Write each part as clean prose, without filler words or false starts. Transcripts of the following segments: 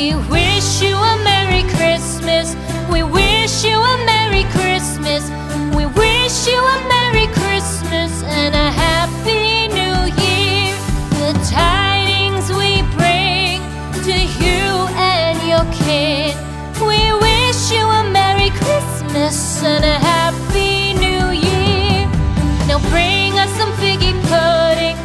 We wish you a Merry Christmas. We wish you a Merry Christmas. We wish you a Merry Christmas and a Happy New Year. The tidings we bring to you and your kid. We wish you a Merry Christmas and a Happy New Year. Now bring us some figgy pudding.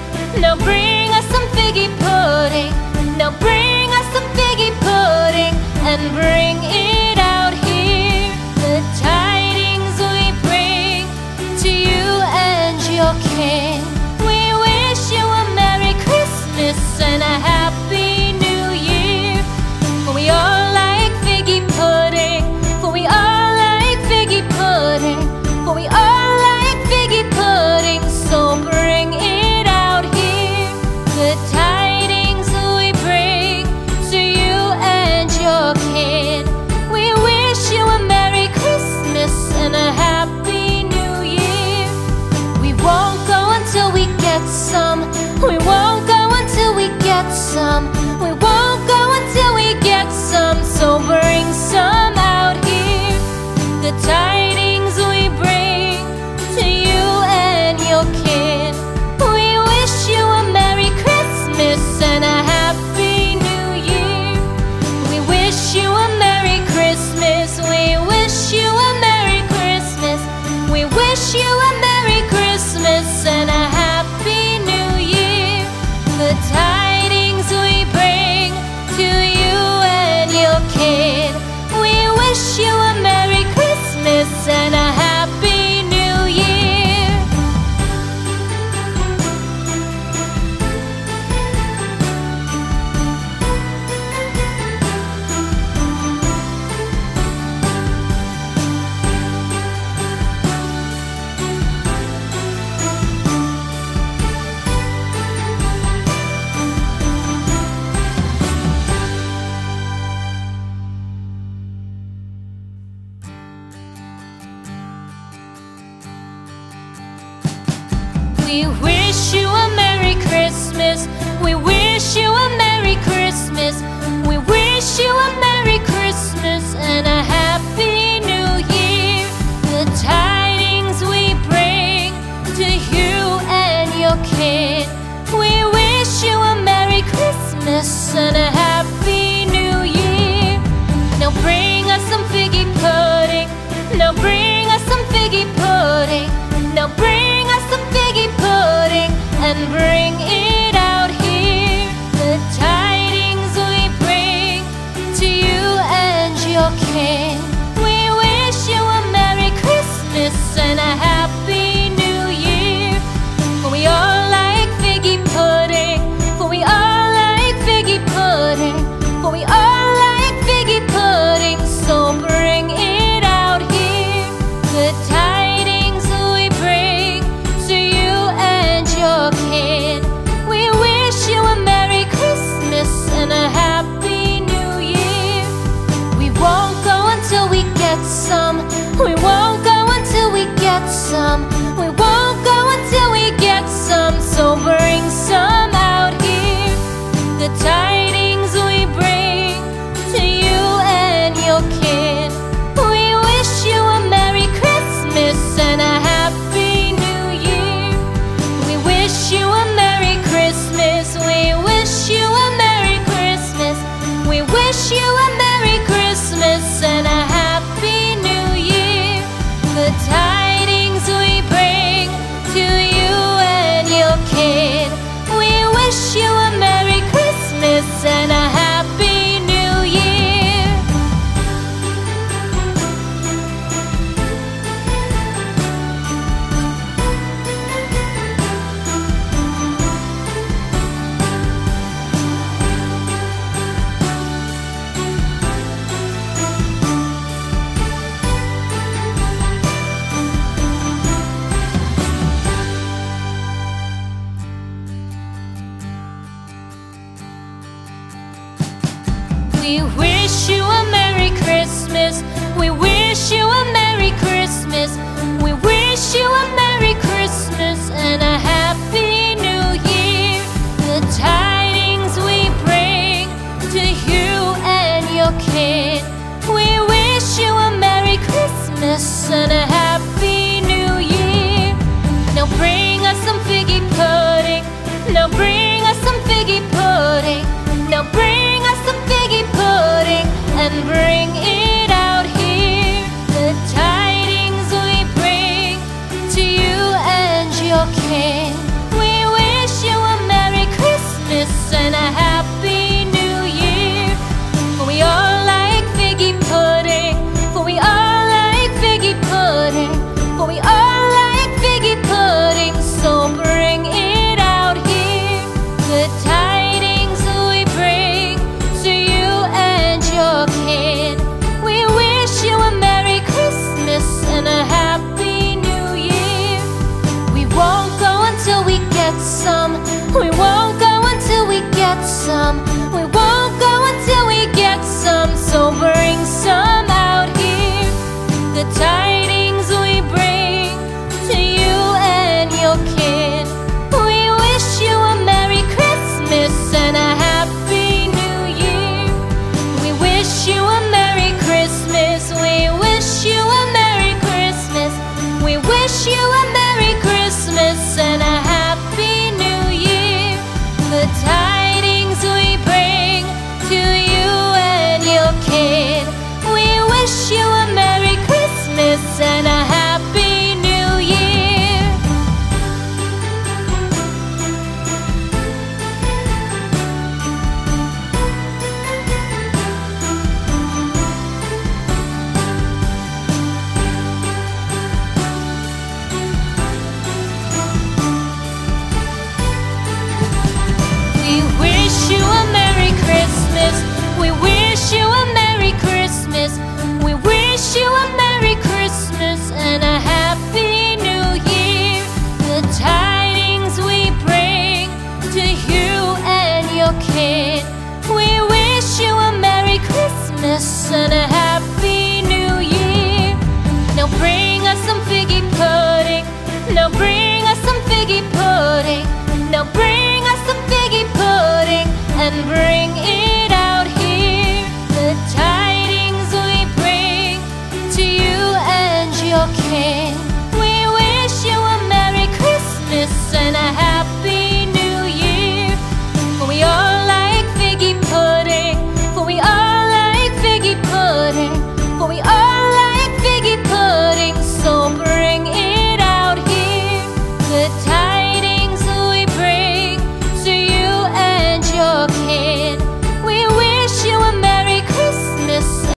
Now bring us some figgy pudding. Now bring us some figgy pudding and bring it out here. The tidings we bring to you and your king. We wish you a Merry Christmas and a Happy New Year. For we all like figgy pudding. For we all like figgy pudding. For we all like figgy pudding. So bring it out here. The tidings we bring to you and your kid. We wish you a Merry Christmas and a Happy New Year. We won't go until we get some. We won't go until we get some. We won't go until we get some. So bring some out here. The tidings we bring to you and your kid. We wish you a Merry Christmas and a Happy New Year. We wish you a Merry Christmas. We wish you a Merry Christmas. We wish you a Merry Christmas and a Happy New Year. The tidings we bring to you and your kid. We wish you a Merry Christmas and a Happy New Year. We wish you a Merry Christmas. We wish you a Merry Christmas. We wish you a Merry Christmas and a Happy New Year. The tidings we bring to you and your kid. We wish you a Merry Christmas and a Happy New Year. Now bring us some figgy pudding. Now bring us some figgy pudding. Now bring us some figgy pudding and bring it out here. The tidings we bring to you and your king. We wish you a Merry Christmas and a Happy New Year. For we all like figgy pudding. For we all like figgy pudding. For we all like figgy pudding. So bring it out here. The tidings we bring to you and your kid. We wish you a Merry Christmas and a Happy New Year. We won't go until we get some. We won't go until we get some. We won't go until we get some. So bring some out here. The tidings we bring to you and your kid. We wish you a Merry Christmas and a Happy New Year. We wish you a Merry Christmas. We wish you a Merry Christmas. We wish you a Merry Christmas and a Happy New Year. The tidings we bring to you and your kid. We wish you a Merry Christmas and a Happy New Year. We wish you a Merry Christmas. We wish you a Merry Christmas. We wish you a Merry Christmas and a Happy New Year. The tidings we bring to you and Christmas and a